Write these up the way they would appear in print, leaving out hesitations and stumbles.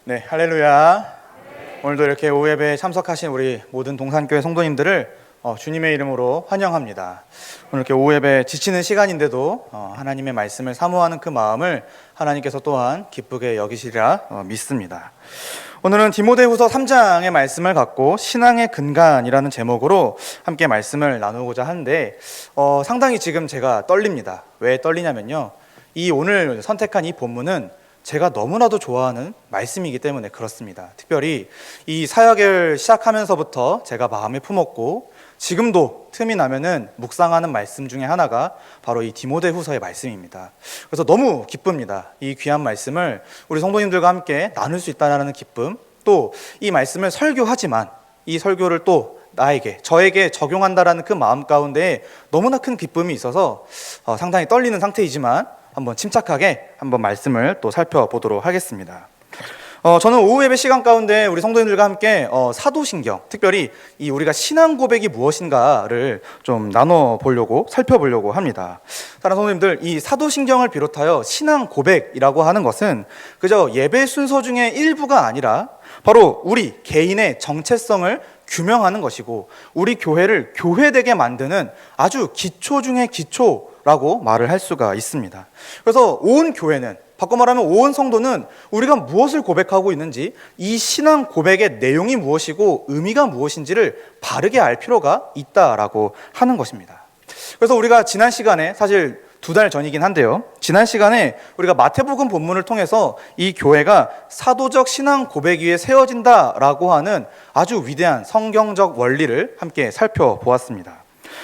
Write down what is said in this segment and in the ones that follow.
네, 할렐루야. 오늘도 이렇게 오후 예배에 참석하신 우리 모든 동산교회 성도님들을 주님의 이름으로 환영합니다. 오늘 이렇게 오후 예배 지치는 시간인데도 하나님의 말씀을 사모하는 그 마음을 하나님께서 또한 기쁘게 여기시리라 믿습니다. 오늘은 디모데후서 3장의 말씀을 갖고 신앙의 근간이라는 제목으로 함께 말씀을 나누고자 하는데 상당히 지금 제가 떨립니다. 왜 떨리냐면요, 이 오늘 선택한 이 본문은 제가 너무나도 좋아하는 말씀이기 때문에 그렇습니다. 특별히 이 사역을 시작하면서부터 제가 마음에 품었고 지금도 틈이 나면은 묵상하는 말씀 중에 하나가 바로 이 디모데후서의 말씀입니다. 그래서 너무 기쁩니다. 이 귀한 말씀을 우리 성도님들과 함께 나눌 수 있다는 기쁨, 또 이 말씀을 설교하지만 이 설교를 또 저에게 적용한다라는 그 마음 가운데 너무나 큰 기쁨이 있어서 상당히 떨리는 상태이지만 한번 침착하게 한번 말씀을 또 살펴보도록 하겠습니다. 저는 오후 예배 시간 가운데 우리 성도님들과 함께 사도신경, 특별히 이 우리가 신앙 고백이 무엇인가를 좀 나눠보려고 살펴보려고 합니다. 다른 성도님들, 이 사도신경을 비롯하여 신앙 고백이라고 하는 것은 그저 예배 순서 중에 일부가 아니라 바로 우리 개인의 정체성을 규명하는 것이고 우리 교회를 교회되게 만드는 아주 기초 중에 기초라고 말을 할 수가 있습니다. 그래서 온 교회는, 바꿔 말하면 온 성도는 우리가 무엇을 고백하고 있는지, 이 신앙 고백의 내용이 무엇이고 의미가 무엇인지를 바르게 알 필요가 있다라고 하는 것입니다. 그래서 우리가 지난 시간에, 사실 2달 전이긴 한데요, 지난 시간에 우리가 마태복음 본문을 통해서 이 교회가 사도적 신앙 고백 위에 세워진다라고 하는 아주 위대한 성경적 원리를 함께 살펴보았습니다.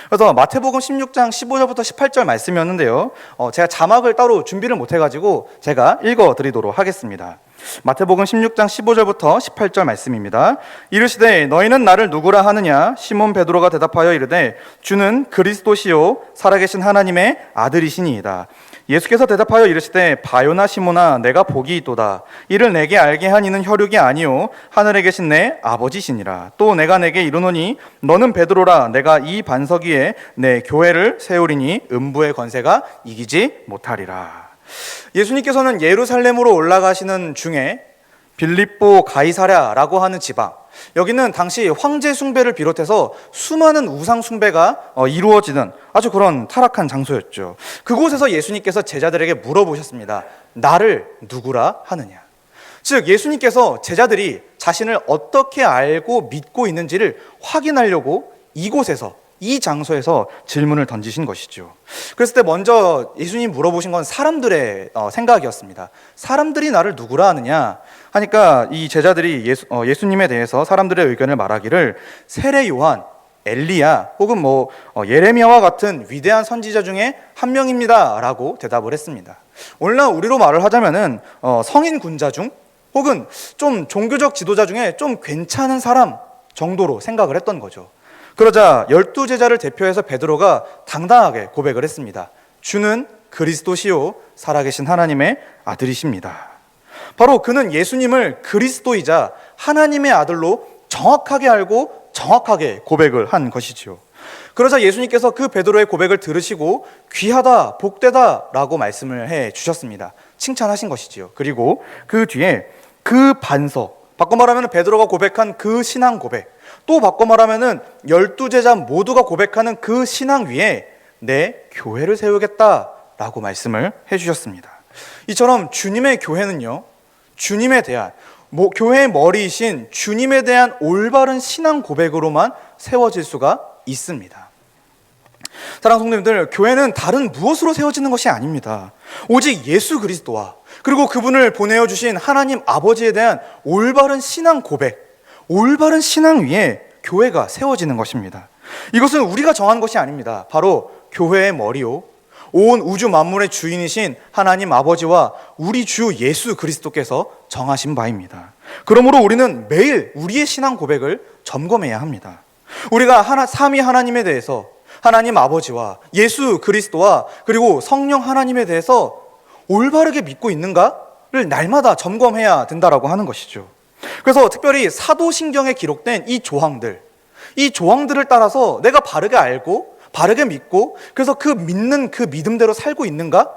그래서 마태복음 16장 15절부터 18절 말씀이었는데요, 제가 자막을 따로 준비를 못해가지고 제가 읽어드리도록 하겠습니다. 마태복음 16장 15절부터 18절 말씀입니다. 이르시되 너희는 나를 누구라 하느냐? 시몬 베드로가 대답하여 이르되 주는 그리스도시요 살아계신 하나님의 아들이시니이다. 예수께서 대답하여 이르시되 바요나 시몬아, 내가 복이 있도다. 이를 내게 알게 한 이는 혈육이 아니요 하늘에 계신 내 아버지시니라. 또 내가 내게 이르노니 너는 베드로라. 내가 이 반석 위에 내 교회를 세우리니 음부의 권세가 이기지 못하리라. 예수님께서는 예루살렘으로 올라가시는 중에 빌립보 가이사랴라고 하는 지방, 여기는 당시 황제 숭배를 비롯해서 수많은 우상 숭배가 이루어지는 아주 그런 타락한 장소였죠. 그곳에서 예수님께서 제자들에게 물어보셨습니다. 나를 누구라 하느냐? 즉 예수님께서 제자들이 자신을 어떻게 알고 믿고 있는지를 확인하려고 이곳에서, 이 장소에서 질문을 던지신 것이죠. 그랬을 때 먼저 예수님이 물어보신 건 사람들의 생각이었습니다. 사람들이 나를 누구라 하느냐 하니까 이 제자들이 예수님에 대해서 사람들의 의견을 말하기를 세례 요한, 엘리야 혹은 예레미야와 같은 위대한 선지자 중에 한 명입니다 라고 대답을 했습니다. 오늘날 우리로 말을 하자면은 성인 군자 중 혹은 좀 종교적 지도자 중에 좀 괜찮은 사람 정도로 생각을 했던 거죠. 그러자 12제자를 대표해서 베드로가 당당하게 고백을 했습니다. 주는 그리스도시요 살아계신 하나님의 아들이십니다. 바로 그는 예수님을 그리스도이자 하나님의 아들로 정확하게 알고 정확하게 고백을 한 것이지요. 그러자 예수님께서 그 베드로의 고백을 들으시고 귀하다, 복되다 라고 말씀을 해 주셨습니다. 칭찬하신 것이지요. 그리고 그 뒤에 그 반석, 바꿔 말하면 베드로가 고백한 그 신앙 고백, 또 바꿔 말하면 12제자 모두가 고백하는 그 신앙 위에 내 교회를 세우겠다라고 말씀을 해주셨습니다. 이처럼 주님의 교회는요, 주님에 대한, 교회의 머리이신 주님에 대한 올바른 신앙 고백으로만 세워질 수가 있습니다. 사랑하는 성도님들, 교회는 다른 무엇으로 세워지는 것이 아닙니다. 오직 예수 그리스도와 그리고 그분을 보내어 주신 하나님 아버지에 대한 올바른 신앙 고백, 올바른 신앙 위에 교회가 세워지는 것입니다. 이것은 우리가 정한 것이 아닙니다. 바로 교회의 머리요, 온 우주 만물의 주인이신 하나님 아버지와 우리 주 예수 그리스도께서 정하신 바입니다. 그러므로 우리는 매일 우리의 신앙 고백을 점검해야 합니다. 우리가 삼위 하나님에 대해서, 하나님 아버지와 예수 그리스도와 그리고 성령 하나님에 대해서 올바르게 믿고 있는가를 날마다 점검해야 된다라고 하는 것이죠. 그래서 특별히 사도신경에 기록된 이 조항들을 따라서 내가 바르게 알고 바르게 믿고 그래서 그 믿는 그 믿음대로 살고 있는가?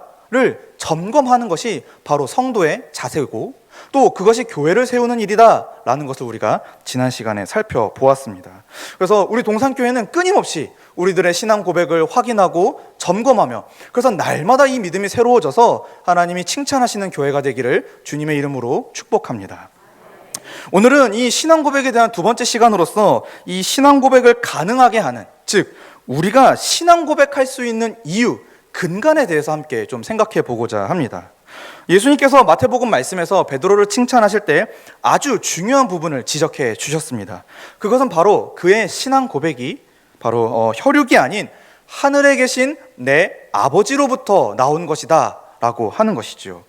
점검하는 것이 바로 성도의 자세고 또 그것이 교회를 세우는 일이다라는 것을 우리가 지난 시간에 살펴보았습니다. 그래서 우리 동산교회는 끊임없이 우리들의 신앙 고백을 확인하고 점검하며 그래서 날마다 이 믿음이 새로워져서 하나님이 칭찬하시는 교회가 되기를 주님의 이름으로 축복합니다. 오늘은 이 신앙 고백에 대한 두 번째 시간으로서 이 신앙 고백을 가능하게 하는, 즉 우리가 신앙 고백할 수 있는 이유, 근간에 대해서 함께 좀 생각해 보고자 합니다. 예수님께서 마태복음 말씀에서 베드로를 칭찬하실 때 아주 중요한 부분을 지적해 주셨습니다. 그것은 바로 그의 신앙 고백이 바로 혈육이 아닌 하늘에 계신 내 아버지로부터 나온 것이다 라고 하는 것이죠.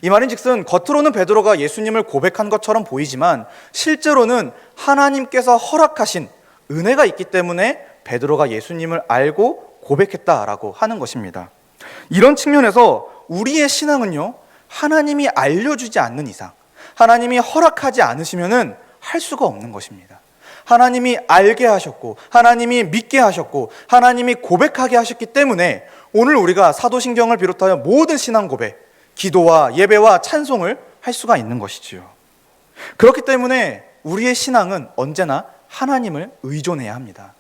이 말인즉슨 겉으로는 베드로가 예수님을 고백한 것처럼 보이지만 실제로는 하나님께서 허락하신 은혜가 있기 때문에 베드로가 예수님을 알고 고백했다라고 하는 것입니다. 이런 측면에서 우리의 신앙은요, 하나님이 알려주지 않는 이상, 하나님이 허락하지 않으시면은 할 수가 없는 것입니다. 하나님이 알게 하셨고, 하나님이 믿게 하셨고, 하나님이 고백하게 하셨기 때문에 오늘 우리가 사도신경을 비롯하여 모든 신앙 고백, 기도와 예배와 찬송을 할 수가 있는 것이지요. 그렇기 때문에 우리의 신앙은 언제나 하나님을 의존해야 합니다.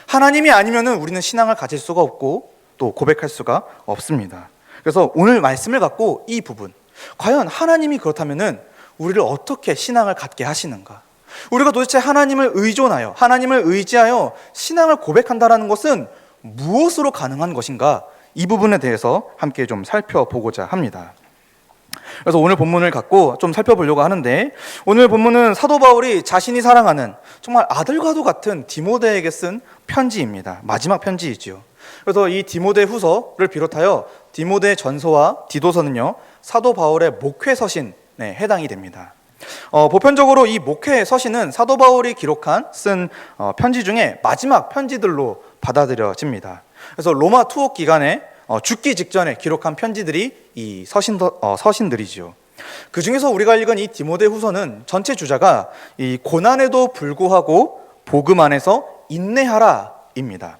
하나님이 아니면은 우리는 신앙을 가질 수가 없고 또 고백할 수가 없습니다. 그래서 오늘 말씀을 갖고 이 부분, 과연 하나님이 그렇다면은 우리를 어떻게 신앙을 갖게 하시는가? 우리가 도대체 하나님을 의존하여, 하나님을 의지하여 신앙을 고백한다라는 것은 무엇으로 가능한 것인가? 이 부분에 대해서 함께 좀 살펴보고자 합니다. 그래서 오늘 본문을 갖고 좀 살펴보려고 하는데, 오늘 본문은 사도 바울이 자신이 사랑하는 정말 아들과도 같은 디모데에게 쓴 편지입니다. 마지막 편지이지요. 그래서 이 디모데 후서를 비롯하여 디모데 전서와 디도서는요, 사도 바울의 목회 서신에 해당이 됩니다. 보편적으로 이 목회 서신은 사도 바울이 쓴 편지 중에 마지막 편지들로 받아들여집니다. 그래서 로마 투옥 기간에 죽기 직전에 기록한 편지들이 이 서신들이지요. 그 중에서 우리가 읽은 이 디모데 후서는 전체 주자가 이 고난에도 불구하고 복음 안에서 인내하라입니다.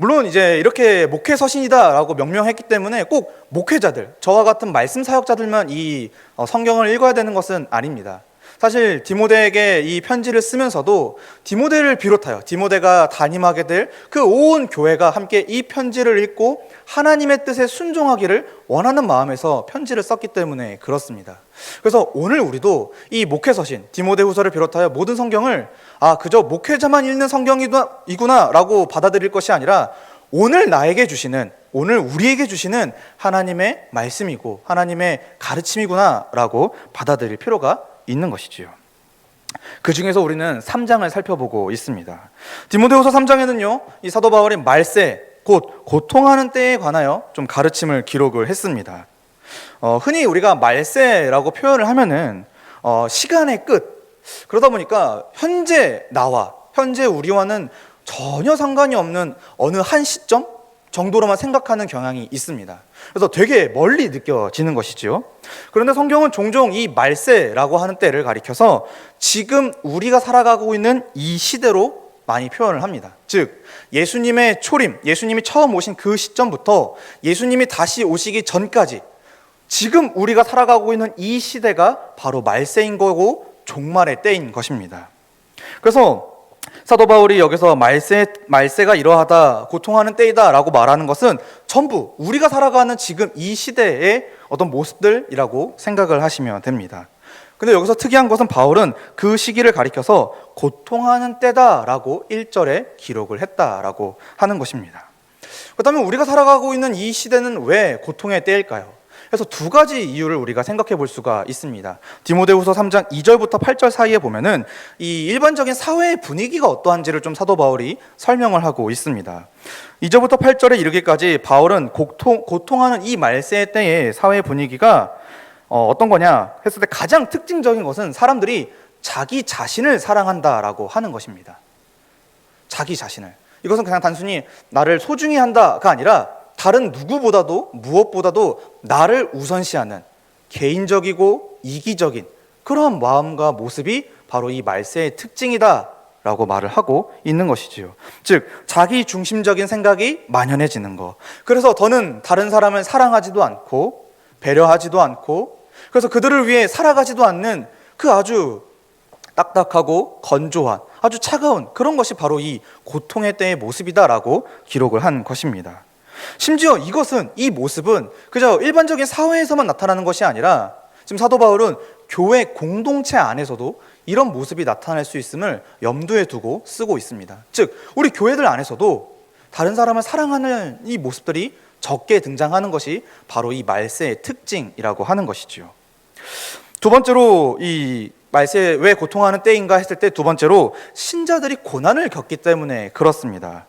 물론 이제 이렇게 목회 서신이다라고 명명했기 때문에 꼭 목회자들, 저와 같은 말씀 사역자들만 이 성경을 읽어야 되는 것은 아닙니다. 사실 디모데에게 이 편지를 쓰면서도 디모데를 비롯하여 디모데가 담임하게 될 그 온 교회가 함께 이 편지를 읽고 하나님의 뜻에 순종하기를 원하는 마음에서 편지를 썼기 때문에 그렇습니다. 그래서 오늘 우리도 이 목회서신 디모데후서를 비롯하여 모든 성경을 그저 목회자만 읽는 성경이구나 라고 받아들일 것이 아니라 오늘 나에게 주시는, 오늘 우리에게 주시는 하나님의 말씀이고 하나님의 가르침이구나 라고 받아들일 필요가 있는 것이지요. 그 중에서 우리는 3장을 살펴보고 있습니다. 디모데후서 3장에는요, 이 사도 바울이 말세, 곧 고통하는 때에 관하여 좀 가르침을 기록을 했습니다. 흔히 우리가 말세라고 표현을 하면은 시간의 끝, 그러다 보니까 현재 나와 현재 우리와는 전혀 상관이 없는 어느 한 시점 정도로만 생각하는 경향이 있습니다. 그래서 되게 멀리 느껴지는 것이지요. 그런데 성경은 종종 이 말세라고 하는 때를 가리켜서 지금 우리가 살아가고 있는 이 시대로 많이 표현을 합니다. 즉 예수님의 초림, 예수님이 처음 오신 그 시점부터 예수님이 다시 오시기 전까지 지금 우리가 살아가고 있는 이 시대가 바로 말세인 거고 종말의 때인 것입니다. 그래서 사도 바울이 여기서 말세가 이러하다, 고통하는 때이다 라고 말하는 것은 전부 우리가 살아가는 지금 이 시대의 어떤 모습들이라고 생각을 하시면 됩니다. 근데 여기서 특이한 것은 바울은 그 시기를 가리켜서 고통하는 때다라고 1절에 기록을 했다라고 하는 것입니다. 그렇다면 우리가 살아가고 있는 이 시대는 왜 고통의 때일까요? 그래서 두 가지 이유를 우리가 생각해 볼 수가 있습니다. 디모데후서 3장 2절부터 8절 사이에 보면은 이 일반적인 사회의 분위기가 어떠한지를 좀 사도 바울이 설명을 하고 있습니다. 2절부터 8절에 이르기까지 바울은 고통하는 이 말세의 때의 사회 분위기가 어떤 거냐 했을 때 가장 특징적인 것은 사람들이 자기 자신을 사랑한다라고 하는 것입니다. 자기 자신을. 이것은 그냥 단순히 나를 소중히 한다가 아니라 다른 누구보다도 무엇보다도 나를 우선시하는 개인적이고 이기적인 그러한 마음과 모습이 바로 이 말세의 특징이다라고 라고 말을 하고 있는 것이지요. 즉 자기 중심적인 생각이 만연해지는 것. 그래서 더는 다른 사람을 사랑하지도 않고 배려하지도 않고, 그래서 그들을 위해 살아가지도 않는 그 아주 딱딱하고 건조한 아주 차가운 그런 것이 바로 이 고통의 때의 모습이다라고 기록을 한 것입니다. 심지어 이 모습은 그저 일반적인 사회에서만 나타나는 것이 아니라 지금 사도 바울은 교회 공동체 안에서도 이런 모습이 나타날 수 있음을 염두에 두고 쓰고 있습니다. 즉 우리 교회들 안에서도 다른 사람을 사랑하는 이 모습들이 적게 등장하는 것이 바로 이 말세의 특징이라고 하는 것이지요. 두 번째로 이 말세 왜 고통하는 때인가 했을 때 두 번째로 신자들이 고난을 겪기 때문에 그렇습니다.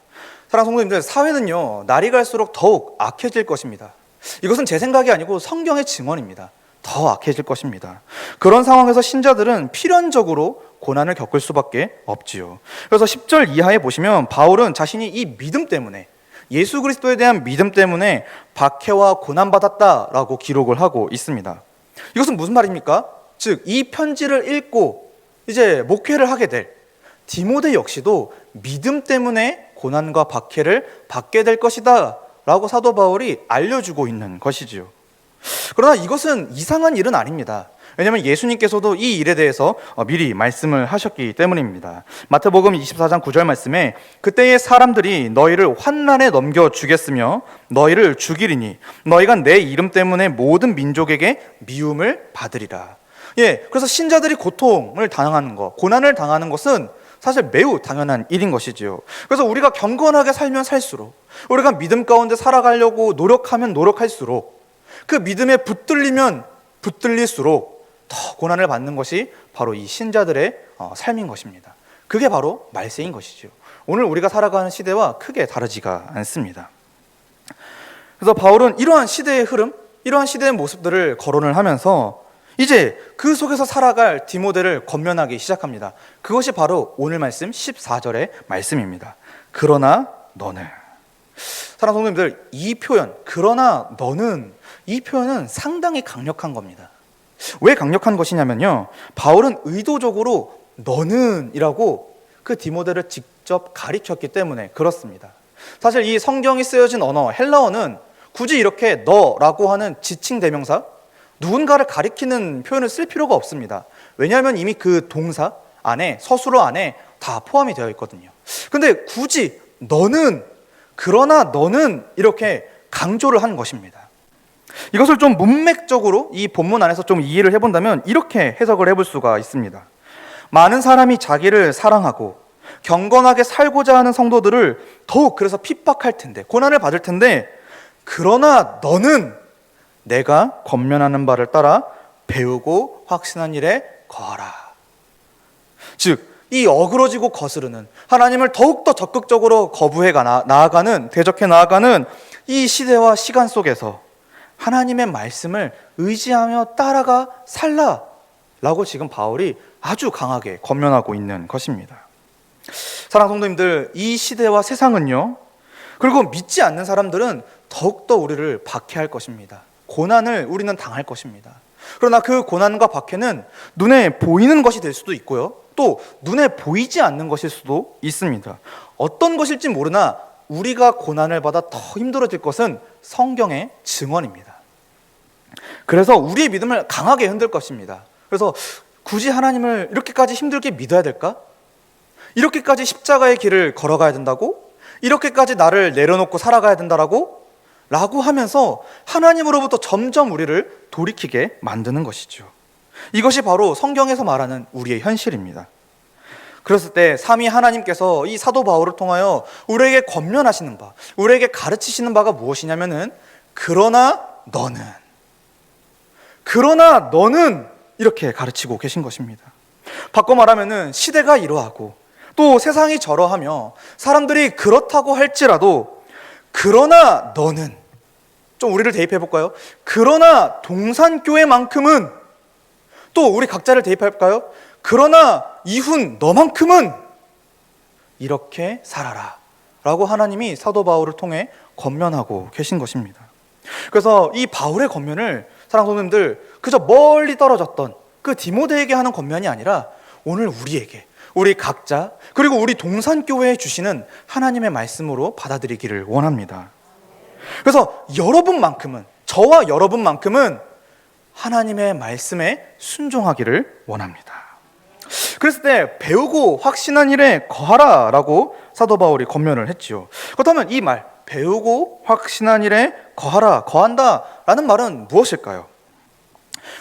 사랑하는 성도님들, 사회는요 날이 갈수록 더욱 악해질 것입니다. 이것은 제 생각이 아니고 성경의 증언입니다. 더 악해질 것입니다. 그런 상황에서 신자들은 필연적으로 고난을 겪을 수밖에 없지요. 그래서 10절 이하에 보시면 바울은 자신이 이 믿음 때문에, 예수 그리스도에 대한 믿음 때문에 박해와 고난받았다라고 기록을 하고 있습니다. 이것은 무슨 말입니까? 즉 이 편지를 읽고 이제 목회를 하게 될 디모데 역시도 믿음 때문에 고난과 박해를 받게 될 것이다 라고 사도 바울이 알려주고 있는 것이지요. 그러나 이것은 이상한 일은 아닙니다. 왜냐하면 예수님께서도 이 일에 대해서 미리 말씀을 하셨기 때문입니다. 마태복음 24장 9절 말씀에 그때의 사람들이 너희를 환난에 넘겨주겠으며 너희를 죽이리니 너희가 내 이름 때문에 모든 민족에게 미움을 받으리라. 그래서 신자들이 고통을 당하는 것, 고난을 당하는 것은 사실 매우 당연한 일인 것이지요. 그래서 우리가 경건하게 살면 살수록, 우리가 믿음 가운데 살아가려고 노력하면 노력할수록, 그 믿음에 붙들리면 붙들릴수록 더 고난을 받는 것이 바로 이 신자들의 삶인 것입니다. 그게 바로 말세인 것이죠. 오늘 우리가 살아가는 시대와 크게 다르지가 않습니다. 그래서 바울은 이러한 시대의 흐름, 이러한 시대의 모습들을 거론을 하면서 이제 그 속에서 살아갈 디모데를 권면하기 시작합니다. 그것이 바로 오늘 말씀 14절의 말씀입니다. 그러나 너는, 사랑하는 성도님들, 이 표현 그러나 너는, 이 표현은 상당히 강력한 겁니다. 왜 강력한 것이냐면요, 바울은 의도적으로 너는 이라고 그 디모데를 직접 가리켰기 때문에 그렇습니다. 사실 이 성경이 쓰여진 언어 헬라어는 굳이 이렇게 너라고 하는 지칭 대명사, 누군가를 가리키는 표현을 쓸 필요가 없습니다. 왜냐하면 이미 그 동사 안에, 서술어 안에 다 포함이 되어 있거든요. 근데 굳이 너는, 그러나 너는 이렇게 강조를 한 것입니다. 이것을 좀 문맥적으로 이 본문 안에서 좀 이해를 해본다면 이렇게 해석을 해볼 수가 있습니다. 많은 사람이 자기를 사랑하고 경건하게 살고자 하는 성도들을 더욱 그래서 핍박할 텐데, 고난을 받을 텐데, 그러나 너는 내가 권면하는 바를 따라 배우고 확신한 일에 거하라. 즉, 이 어그러지고 거스르는, 하나님을 더욱더 적극적으로 거부해 나아가는, 대적해 나아가는 이 시대와 시간 속에서 하나님의 말씀을 의지하며 따라가 살라라고 지금 바울이 아주 강하게 권면하고 있는 것입니다. 사랑하는 성도님들, 이 시대와 세상은요, 그리고 믿지 않는 사람들은 더욱더 우리를 박해할 것입니다. 고난을 우리는 당할 것입니다. 그러나 그 고난과 박해는 눈에 보이는 것이 될 수도 있고요, 또 눈에 보이지 않는 것일 수도 있습니다. 어떤 것일지 모르나 우리가 고난을 받아 더 힘들어질 것은 성경의 증언입니다. 그래서 우리의 믿음을 강하게 흔들 것입니다. 그래서 굳이 하나님을 이렇게까지 힘들게 믿어야 될까? 이렇게까지 십자가의 길을 걸어가야 된다고? 이렇게까지 나를 내려놓고 살아가야 된다라고? 라고 하면서 하나님으로부터 점점 우리를 돌이키게 만드는 것이죠. 이것이 바로 성경에서 말하는 우리의 현실입니다. 그랬을 때 삼위 하나님께서 이 사도 바울을 통하여 우리에게 권면하시는 바, 우리에게 가르치시는 바가 무엇이냐면은 그러나 너는 이렇게 가르치고 계신 것입니다. 바꿔 말하면은 시대가 이러하고 또 세상이 저러하며 사람들이 그렇다고 할지라도 그러나 너는, 좀 우리를 대입해 볼까요? 그러나 동산교회만큼은, 또 우리 각자를 대입해 볼까요? 그러나 이훈 너만큼은 이렇게 살아라 라고 하나님이 사도 바울을 통해 권면하고 계신 것입니다. 그래서 이 바울의 권면을 사랑하는 성도님들, 그저 멀리 떨어졌던 그 디모데에게 하는 권면이 아니라 오늘 우리에게, 우리 각자, 그리고 우리 동산교회에 주시는 하나님의 말씀으로 받아들이기를 원합니다. 그래서 여러분만큼은, 저와 여러분만큼은 하나님의 말씀에 순종하기를 원합니다. 그랬을 때 배우고 확신한 일에 거하라 라고 사도 바울이 권면을 했지요. 그렇다면 이 말, 배우고 확신한 일에 거하라, 거한다 라는 말은 무엇일까요?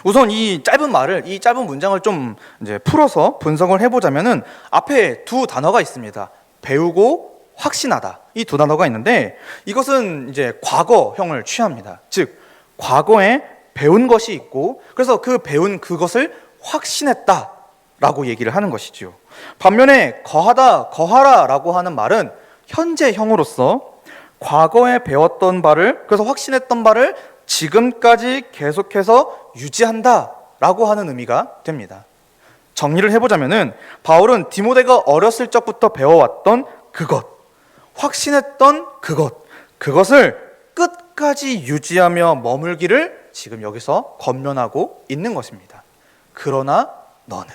우선 이 짧은 말을, 이 짧은 문장을 좀 이제 풀어서 분석을 해보자면은 앞에 두 단어가 있습니다. 배우고 확신하다. 이 두 단어가 있는데 이것은 이제 과거형을 취합니다. 즉, 과거에 배운 것이 있고 그래서 그 배운 그것을 확신했다 라고 얘기를 하는 것이지요. 반면에 거하다, 거하라 라고 하는 말은 현재형으로서 과거에 배웠던 바를, 그래서 확신했던 바를 지금까지 계속해서 유지한다 라고 하는 의미가 됩니다. 정리를 해보자면은 바울은 디모데가 어렸을 적부터 배워왔던 그것, 확신했던 그것을 끝까지 유지하며 머물기를 지금 여기서 권면하고 있는 것입니다. 그러나 너는,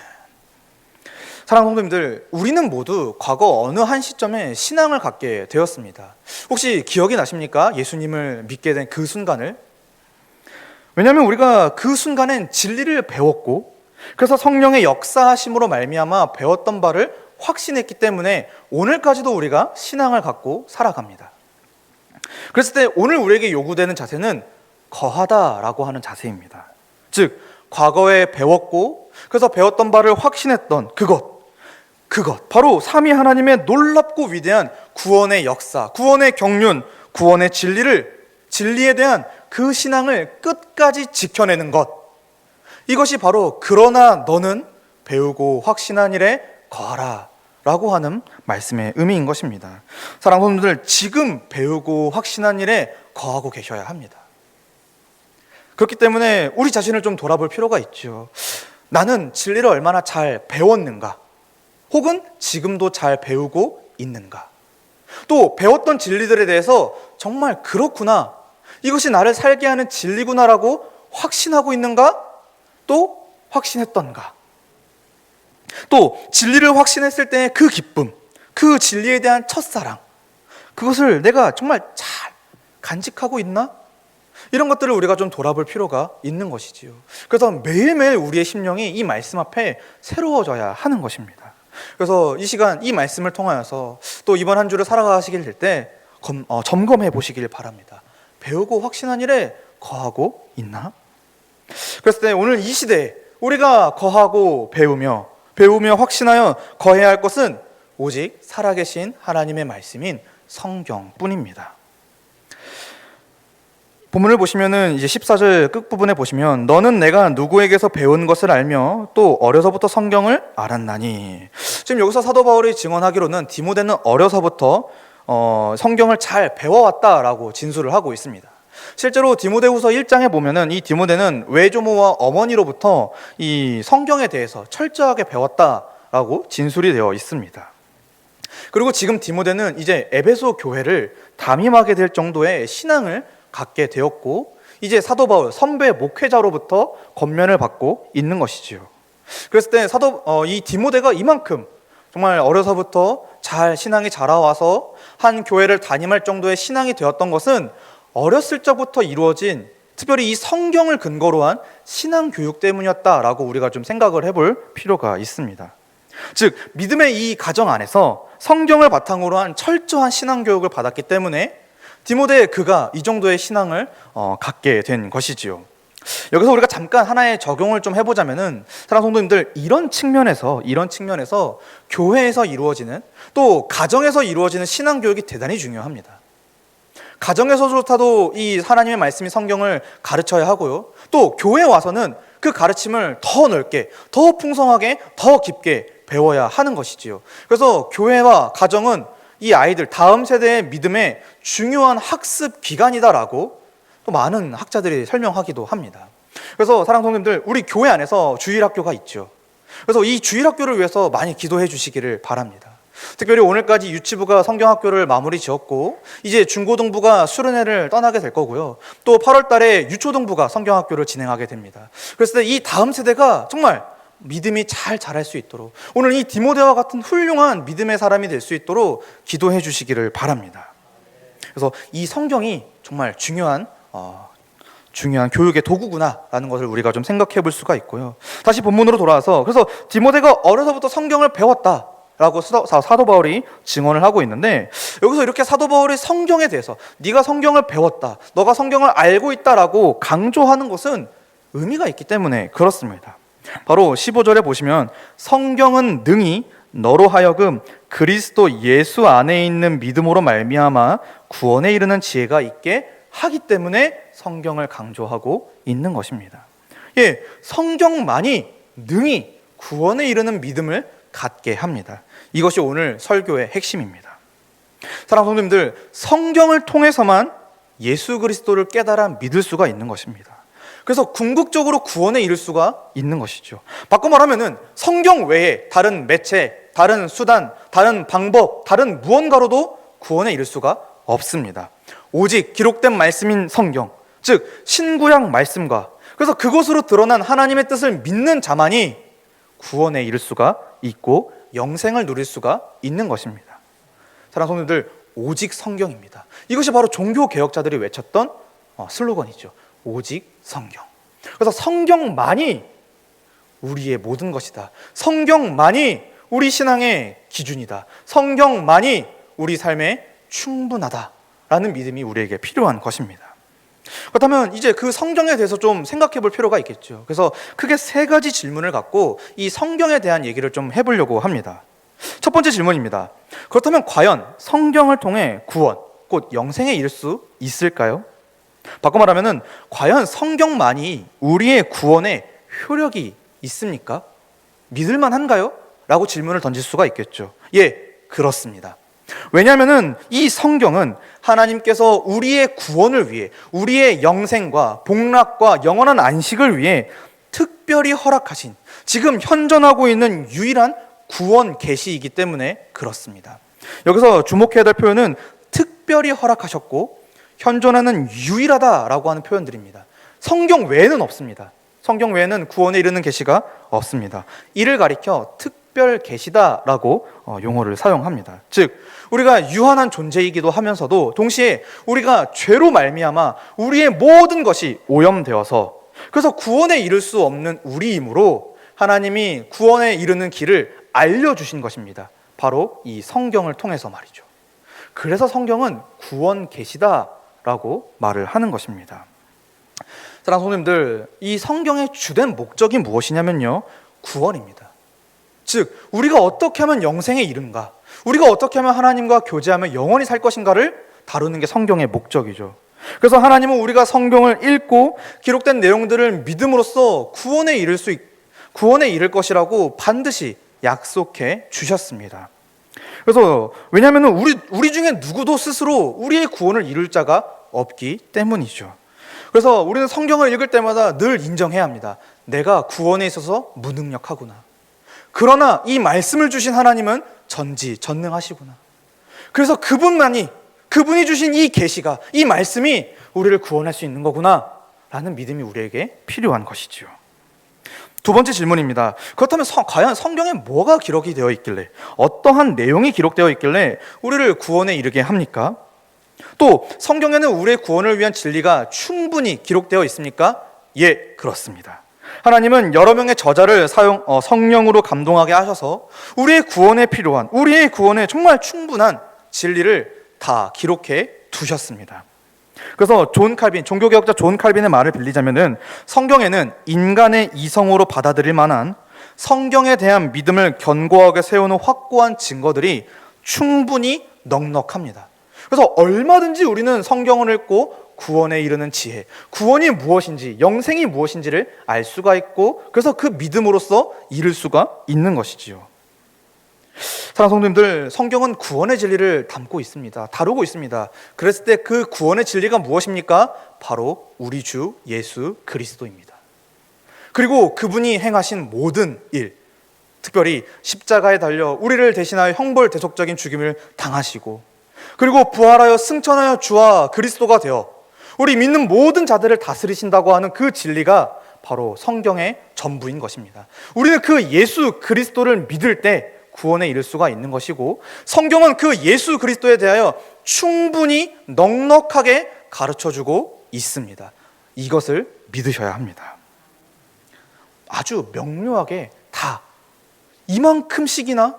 사랑하는 성도님들, 우리는 모두 과거 어느 한 시점에 신앙을 갖게 되었습니다. 혹시 기억이 나십니까? 예수님을 믿게 된 그 순간을. 왜냐하면 우리가 그 순간엔 진리를 배웠고 그래서 성령의 역사하심으로 말미암아 배웠던 바를 확신했기 때문에 오늘까지도 우리가 신앙을 갖고 살아갑니다. 그랬을 때 오늘 우리에게 요구되는 자세는 거하다라고 하는 자세입니다. 즉, 과거에 배웠고 그래서 배웠던 바를 확신했던 그것 바로 삼위 하나님의 놀랍고 위대한 구원의 역사, 구원의 경륜, 구원의 진리에 대한 그 신앙을 끝까지 지켜내는 것, 이것이 바로 그러나 너는 배우고 확신한 일에 거하라 라고 하는 말씀의 의미인 것입니다. 사랑하는 성도들, 지금 배우고 확신한 일에 거하고 계셔야 합니다. 그렇기 때문에 우리 자신을 좀 돌아볼 필요가 있죠. 나는 진리를 얼마나 잘 배웠는가? 혹은 지금도 잘 배우고 있는가? 또 배웠던 진리들에 대해서 정말 그렇구나, 이것이 나를 살게 하는 진리구나라고 확신하고 있는가? 또 확신했던가? 또 진리를 확신했을 때의 그 기쁨, 그 진리에 대한 첫사랑, 그것을 내가 정말 잘 간직하고 있나? 이런 것들을 우리가 좀 돌아볼 필요가 있는 것이지요. 그래서 매일매일 우리의 심령이 이 말씀 앞에 새로워져야 하는 것입니다. 그래서 이 시간 이 말씀을 통하여서 또 이번 한 주를 살아가시게 될 때 점검해 보시길 바랍니다. 배우고 확신한 일에 거하고 있나? 그랬을 때 오늘 이 시대에 우리가 거하고 배우며 확신하여 거해야 할 것은 오직 살아계신 하나님의 말씀인 성경뿐입니다. 본문을 보시면은 이제 14절 끝부분에 보시면 너는 내가 누구에게서 배운 것을 알며 또 어려서부터 성경을 알았나니. 지금 여기서 사도 바울이 증언하기로는 디모데는 어려서부터 성경을 잘 배워왔다라고 진술을 하고 있습니다. 실제로 디모데후서 1장에 보면은 이 디모데는 외조모와 어머니로부터 이 성경에 대해서 철저하게 배웠다라고 진술이 되어 있습니다. 그리고 지금 디모데는 이제 에베소 교회를 담임하게 될 정도의 신앙을 갖게 되었고 이제 사도 바울 선배 목회자로부터 권면을 받고 있는 것이지요. 그랬을 때 이 디모데가 이만큼 정말 어려서부터 잘 신앙이 자라와서 한 교회를 담임할 정도의 신앙이 되었던 것은 어렸을 적부터 이루어진 특별히 이 성경을 근거로 한 신앙 교육 때문이었다라고 우리가 좀 생각을 해볼 필요가 있습니다. 즉, 믿음의 이 가정 안에서 성경을 바탕으로 한 철저한 신앙 교육을 받았기 때문에 디모데 그가 이 정도의 신앙을 갖게 된 것이지요. 여기서 우리가 잠깐 하나의 적용을 좀 해보자면은 사랑하는 성도님들, 이런 측면에서 교회에서 이루어지는 또 가정에서 이루어지는 신앙 교육이 대단히 중요합니다. 가정에서조차도 이 하나님의 말씀인 성경을 가르쳐야 하고요. 또 교회에 와서는 그 가르침을 더 넓게, 더 풍성하게, 더 깊게 배워야 하는 것이지요. 그래서 교회와 가정은 이 아이들 다음 세대의 믿음의 중요한 학습 기관이다라고 또 많은 학자들이 설명하기도 합니다. 그래서 사랑하는 성도님들, 우리 교회 안에서 주일학교가 있죠. 그래서 이 주일학교를 위해서 많이 기도해 주시기를 바랍니다. 특별히 오늘까지 유치부가 성경학교를 마무리 지었고 이제 중고등부가 수련회를 떠나게 될 거고요. 또 8월 달에 유초등부가 성경학교를 진행하게 됩니다. 그래서 이 다음 세대가 정말 믿음이 잘 자랄 수 있도록, 오늘 이 디모데와 같은 훌륭한 믿음의 사람이 될 수 있도록 기도해 주시기를 바랍니다. 그래서 이 성경이 정말 중요한 교육의 도구구나라는 것을 우리가 좀 생각해 볼 수가 있고요. 다시 본문으로 돌아와서, 그래서 디모데가 어려서부터 성경을 배웠다라고 사도 바울이 증언을 하고 있는데, 여기서 이렇게 사도 바울이 성경에 대해서 네가 성경을 배웠다, 너가 성경을 알고 있다라고 강조하는 것은 의미가 있기 때문에 그렇습니다. 바로 15절에 보시면 성경은 능히 너로 하여금 그리스도 예수 안에 있는 믿음으로 말미암아 구원에 이르는 지혜가 있게 하기 때문에 성경을 강조하고 있는 것입니다. 예, 성경만이 능히 구원에 이르는 믿음을 갖게 합니다. 이것이 오늘 설교의 핵심입니다. 사랑하는 성도님들, 성경을 통해서만 예수 그리스도를 깨달아 믿을 수가 있는 것입니다. 그래서 궁극적으로 구원에 이를 수가 있는 것이죠. 바꿔 말하면은 성경 외에 다른 매체, 다른 수단, 다른 방법, 다른 무언가로도 구원에 이를 수가 없습니다. 오직 기록된 말씀인 성경, 즉 신구약 말씀과, 그래서 그것으로 드러난 하나님의 뜻을 믿는 자만이 구원에 이를 수가 있고 영생을 누릴 수가 있는 것입니다. 사랑하는 성도들, 오직 성경입니다. 이것이 바로 종교 개혁자들이 외쳤던 슬로건이죠. 오직 성경. 그래서 성경만이 우리의 모든 것이다. 성경만이 우리 신앙의 기준이다. 성경만이 우리 삶에 충분하다라는 믿음이 우리에게 필요한 것입니다. 그렇다면 이제 그 성경에 대해서 좀 생각해 볼 필요가 있겠죠. 그래서 크게 세 가지 질문을 갖고 이 성경에 대한 얘기를 좀 해보려고 합니다. 첫 번째 질문입니다. 그렇다면 과연 성경을 통해 구원, 곧 영생에 이를 수 있을까요? 바꿔 말하면 과연 성경만이 우리의 구원에 효력이 있습니까? 믿을만 한가요? 라고 질문을 던질 수가 있겠죠. 예, 그렇습니다. 왜냐하면 이 성경은 하나님께서 우리의 구원을 위해, 우리의 영생과 복락과 영원한 안식을 위해 특별히 허락하신, 지금 현존하고 있는 유일한 구원 계시이기 때문에 그렇습니다. 여기서 주목해야 될 표현은 특별히 허락하셨고 현존하는 유일하다라고 하는 표현들입니다. 성경 외에는 없습니다. 성경 외에는 구원에 이르는 계시가 없습니다. 이를 가리켜 특별 계시다라고 용어를 사용합니다. 즉 우리가 유한한 존재이기도 하면서도 동시에 우리가 죄로 말미암아 우리의 모든 것이 오염되어서, 그래서 구원에 이를 수 없는 우리이므로 하나님이 구원에 이르는 길을 알려주신 것입니다. 바로 이 성경을 통해서 말이죠. 그래서 성경은 구원 계시다라고 말을 하는 것입니다. 사랑하는 성도님들, 이 성경의 주된 목적이 무엇이냐면요, 구원입니다. 즉 우리가 어떻게 하면 영생에 이른가, 우리가 어떻게 하면 하나님과 교제하며 영원히 살 것인가를 다루는 게 성경의 목적이죠. 그래서 하나님은 우리가 성경을 읽고 기록된 내용들을 믿음으로써 구원에 이를 것이라고 반드시 약속해 주셨습니다. 그래서 왜냐하면 우리 중에 누구도 스스로 우리의 구원을 이룰 자가 없기 때문이죠. 그래서 우리는 성경을 읽을 때마다 늘 인정해야 합니다. 내가 구원에 있어서 무능력하구나. 그러나 이 말씀을 주신 하나님은 전지전능하시구나. 그래서 그분이 주신 이 계시가, 이 말씀이 우리를 구원할 수 있는 거구나 라는 믿음이 우리에게 필요한 것이지요. 두 번째 질문입니다. 그렇다면 과연 성경에 뭐가 기록이 되어 있길래, 어떠한 내용이 기록되어 있길래 우리를 구원에 이르게 합니까? 또 성경에는 우리의 구원을 위한 진리가 충분히 기록되어 있습니까? 예, 그렇습니다. 하나님은 여러 명의 저자를 성령으로 감동하게 하셔서 우리의 구원에 필요한, 우리의 구원에 정말 충분한 진리를 다 기록해 두셨습니다. 그래서 종교개혁자 존 칼빈의 말을 빌리자면은, 성경에는 인간의 이성으로 받아들일 만한 성경에 대한 믿음을 견고하게 세우는 확고한 증거들이 충분히 넉넉합니다. 그래서 얼마든지 우리는 성경을 읽고 구원에 이르는 지혜, 구원이 무엇인지, 영생이 무엇인지를 알 수가 있고, 그래서 그 믿음으로써 이룰 수가 있는 것이지요. 사랑하는 성도님들, 성경은 구원의 진리를 담고 있습니다. 다루고 있습니다. 그랬을 때 그 구원의 진리가 무엇입니까? 바로 우리 주 예수 그리스도입니다. 그리고 그분이 행하신 모든 일, 특별히 십자가에 달려 우리를 대신하여 형벌대속적인 죽임을 당하시고, 그리고 부활하여 승천하여 주와 그리스도가 되어 우리 믿는 모든 자들을 다스리신다고 하는 그 진리가 바로 성경의 전부인 것입니다. 우리는 그 예수 그리스도를 믿을 때 구원에 이를 수가 있는 것이고, 성경은 그 예수 그리스도에 대하여 충분히 넉넉하게 가르쳐주고 있습니다. 이것을 믿으셔야 합니다. 아주 명료하게 다 이만큼씩이나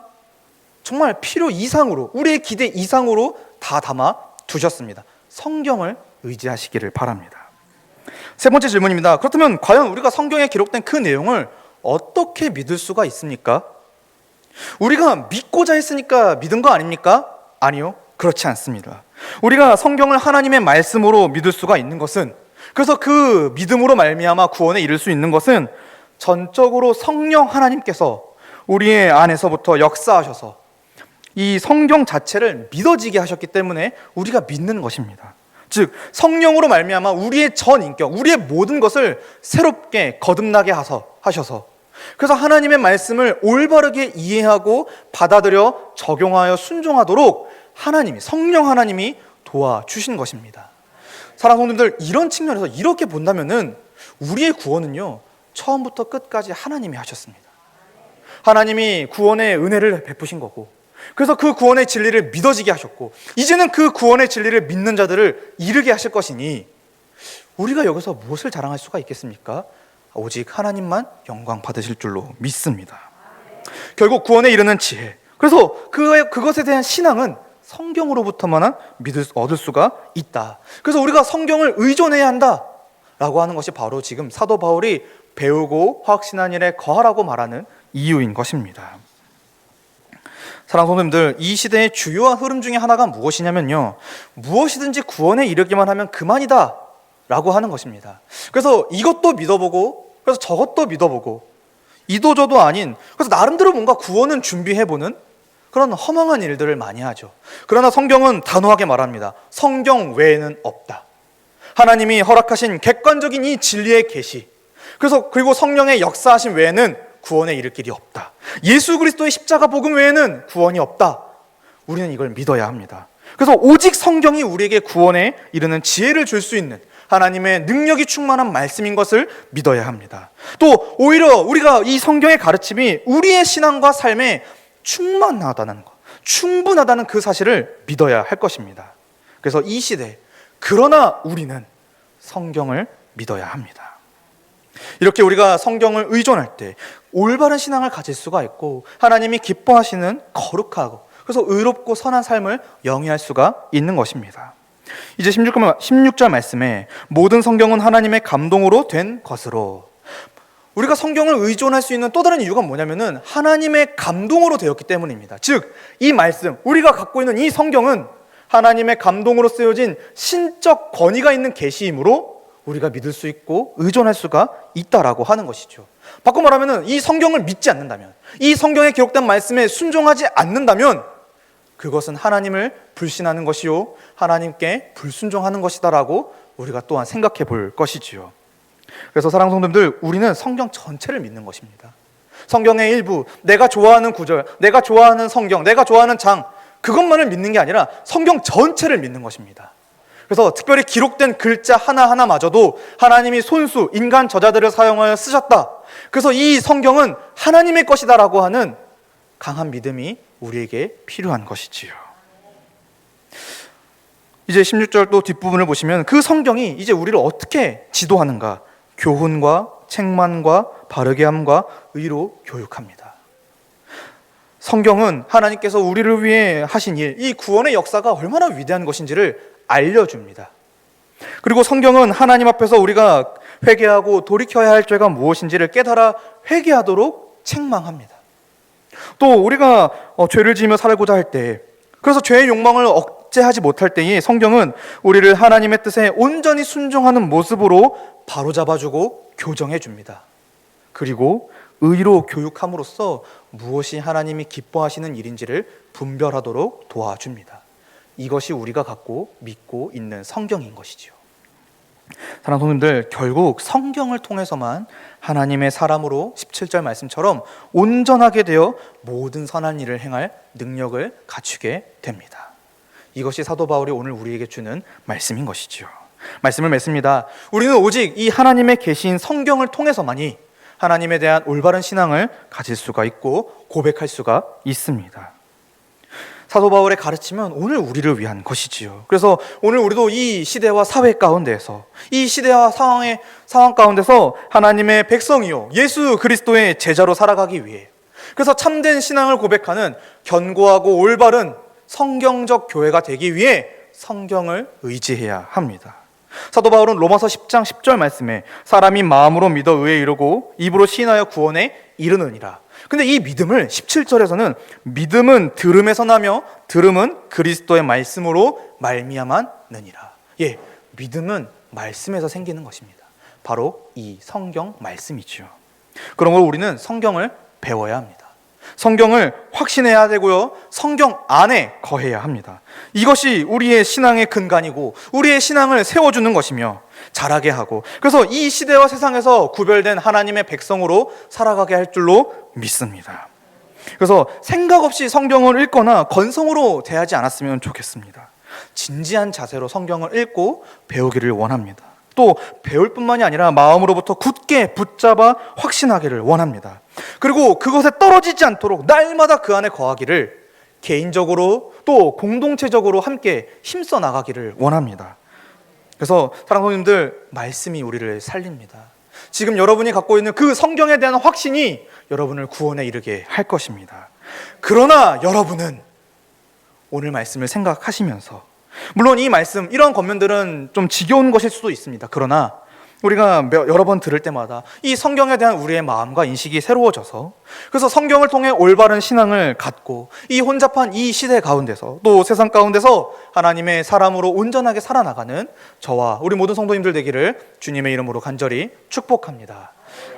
정말 필요 이상으로, 우리의 기대 이상으로 다 담아 두셨습니다. 성경을 의지하시기를 바랍니다. 세 번째 질문입니다. 그렇다면 과연 우리가 성경에 기록된 그 내용을 어떻게 믿을 수가 있습니까? 우리가 믿고자 했으니까 믿은 거 아닙니까? 아니요, 그렇지 않습니다. 우리가 성경을 하나님의 말씀으로 믿을 수가 있는 것은, 그래서 그 믿음으로 말미암아 구원에 이를 수 있는 것은 전적으로 성령 하나님께서 우리의 안에서부터 역사하셔서 이 성경 자체를 믿어지게 하셨기 때문에 우리가 믿는 것입니다. 즉 성령으로 말미암아 우리의 전 인격, 우리의 모든 것을 새롭게 거듭나게 하셔서, 그래서 하나님의 말씀을 올바르게 이해하고 받아들여 적용하여 순종하도록 하나님이, 성령 하나님이 도와주신 것입니다. 사랑하는 성도님들, 이런 측면에서 이렇게 본다면은 우리의 구원은요, 처음부터 끝까지 하나님이 하셨습니다. 하나님이 구원의 은혜를 베푸신 거고, 그래서 그 구원의 진리를 믿어지게 하셨고, 이제는 그 구원의 진리를 믿는 자들을 이르게 하실 것이니 우리가 여기서 무엇을 자랑할 수가 있겠습니까? 오직 하나님만 영광 받으실 줄로 믿습니다. 결국 구원에 이르는 지혜, 그래서 그것에 대한 신앙은 성경으로부터만 얻을 수가 있다. 그래서 우리가 성경을 의존해야 한다라고 하는 것이 바로 지금 사도 바울이 배우고 확신한 일에 거하라고 말하는 이유인 것입니다. 사랑하는 성도님들, 이 시대의 주요한 흐름 중에 하나가 무엇이냐면요, 무엇이든지 구원에 이르기만 하면 그만이다 라고 하는 것입니다. 그래서 이것도 믿어보고, 그래서 저것도 믿어보고, 이도저도 아닌, 그래서 나름대로 뭔가 구원은 준비해보는 그런 허망한 일들을 많이 하죠. 그러나 성경은 단호하게 말합니다. 성경 외에는 없다. 하나님이 허락하신 객관적인 이 진리의 계시, 그리고 성령의 역사하심 외에는 구원에 이를 길이 없다. 예수 그리스도의 십자가 복음 외에는 구원이 없다. 우리는 이걸 믿어야 합니다. 그래서 오직 성경이 우리에게 구원에 이르는 지혜를 줄 수 있는 하나님의 능력이 충만한 말씀인 것을 믿어야 합니다. 또 오히려 우리가 이 성경의 가르침이 우리의 신앙과 삶에 충만하다는 것, 충분하다는 그 사실을 믿어야 할 것입니다. 그래서 이 시대, 그러나 우리는 성경을 믿어야 합니다. 이렇게 우리가 성경을 의존할 때 올바른 신앙을 가질 수가 있고, 하나님이 기뻐하시는 거룩하고 그래서 의롭고 선한 삶을 영위할 수가 있는 것입니다. 이제 16절 말씀에 모든 성경은 하나님의 감동으로 된 것으로, 우리가 성경을 의존할 수 있는 또 다른 이유가 뭐냐면은 하나님의 감동으로 되었기 때문입니다. 즉 이 말씀, 우리가 갖고 있는 이 성경은 하나님의 감동으로 쓰여진 신적 권위가 있는 계시이므로 우리가 믿을 수 있고 의존할 수가 있다라고 하는 것이죠. 바꿔 말하면 이 성경을 믿지 않는다면, 이 성경에 기록된 말씀에 순종하지 않는다면 그것은 하나님을 불신하는 것이요 하나님께 불순종하는 것이다라고 우리가 또한 생각해 볼 것이지요. 그래서 사랑하는 성도님들, 우리는 성경 전체를 믿는 것입니다. 성경의 일부, 내가 좋아하는 구절, 내가 좋아하는 성경, 내가 좋아하는 장, 그것만을 믿는 게 아니라 성경 전체를 믿는 것입니다. 그래서 특별히 기록된 글자 하나하나마저도 하나님이 손수, 인간 저자들을 사용하여 쓰셨다. 그래서 이 성경은 하나님의 것이다라고 하는 강한 믿음이 우리에게 필요한 것이지요. 이제 16절 또 뒷부분을 보시면 그 성경이 이제 우리를 어떻게 지도하는가, 교훈과 책망과 바르게 함과 의로 교육합니다. 성경은 하나님께서 우리를 위해 하신 일, 이 구원의 역사가 얼마나 위대한 것인지를 알려줍니다. 그리고 성경은 하나님 앞에서 우리가 회개하고 돌이켜야 할 죄가 무엇인지를 깨달아 회개하도록 책망합니다. 또 우리가 죄를 지으며 살고자 할 때, 그래서 죄의 욕망을 억제하지 못할 때에 성경은 우리를 하나님의 뜻에 온전히 순종하는 모습으로 바로잡아주고 교정해줍니다. 그리고 의로 교육함으로써 무엇이 하나님이 기뻐하시는 일인지를 분별하도록 도와줍니다. 이것이 우리가 갖고 믿고 있는 성경인 것이지요. 사랑하는 성도님들, 결국 성경을 통해서만 하나님의 사람으로 17절 말씀처럼 온전하게 되어 모든 선한 일을 행할 능력을 갖추게 됩니다. 이것이 사도 바울이 오늘 우리에게 주는 말씀인 것이지요. 말씀을 맺습니다. 우리는 오직 이 하나님의 계신 성경을 통해서만이 하나님에 대한 올바른 신앙을 가질 수가 있고 고백할 수가 있습니다. 사도 바울의 가르침은 오늘 우리를 위한 것이지요. 그래서 오늘 우리도 이 시대와 사회 가운데에서, 이 시대와 상황 가운데서 하나님의 백성이요 예수 그리스도의 제자로 살아가기 위해, 그래서 참된 신앙을 고백하는 견고하고 올바른 성경적 교회가 되기 위해 성경을 의지해야 합니다. 사도 바울은 로마서 10장 10절 말씀에 사람이 마음으로 믿어 의에 이르고 입으로 시인하여 구원에 이르느니라. 근데 이 믿음을 17절에서는 믿음은 들음에서 나며 들음은 그리스도의 말씀으로 말미암았느니라. 예, 믿음은 말씀에서 생기는 것입니다. 바로 이 성경 말씀이죠. 그러므로 우리는 성경을 배워야 합니다. 성경을 확신해야 되고요, 성경 안에 거해야 합니다. 이것이 우리의 신앙의 근간이고 우리의 신앙을 세워주는 것이며 자라게 하고, 그래서 이 시대와 세상에서 구별된 하나님의 백성으로 살아가게 할 줄로 믿습니다. 그래서 생각 없이 성경을 읽거나 건성으로 대하지 않았으면 좋겠습니다. 진지한 자세로 성경을 읽고 배우기를 원합니다. 또 배울 뿐만이 아니라 마음으로부터 굳게 붙잡아 확신하기를 원합니다. 그리고 그것에 떨어지지 않도록 날마다 그 안에 거하기를 개인적으로 또 공동체적으로 함께 힘써 나가기를 원합니다. 그래서 사랑하는 성도님들, 말씀이 우리를 살립니다. 지금 여러분이 갖고 있는 그 성경에 대한 확신이 여러분을 구원에 이르게 할 것입니다. 그러나 여러분은 오늘 말씀을 생각하시면서, 물론 이 말씀, 이런 겉면들은 좀 지겨운 것일 수도 있습니다. 그러나 우리가 여러 번 들을 때마다 이 성경에 대한 우리의 마음과 인식이 새로워져서, 그래서 성경을 통해 올바른 신앙을 갖고 이 혼잡한 이 시대 가운데서 또 세상 가운데서 하나님의 사람으로 온전하게 살아나가는 저와 우리 모든 성도님들 되기를 주님의 이름으로 간절히 축복합니다.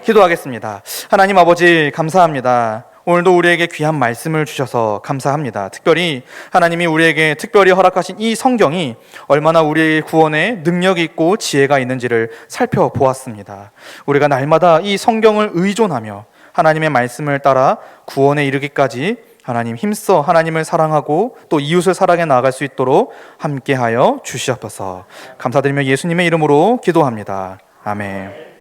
기도하겠습니다. 하나님 아버지, 감사합니다. 오늘도 우리에게 귀한 말씀을 주셔서 감사합니다. 특별히 하나님이 우리에게 특별히 허락하신 이 성경이 얼마나 우리의 구원에 능력이 있고 지혜가 있는지를 살펴보았습니다. 우리가 날마다 이 성경을 의존하며 하나님의 말씀을 따라 구원에 이르기까지 하나님 힘써 하나님을 사랑하고 또 이웃을 사랑해 나아갈 수 있도록 함께하여 주시옵소서. 감사드리며 예수님의 이름으로 기도합니다. 아멘.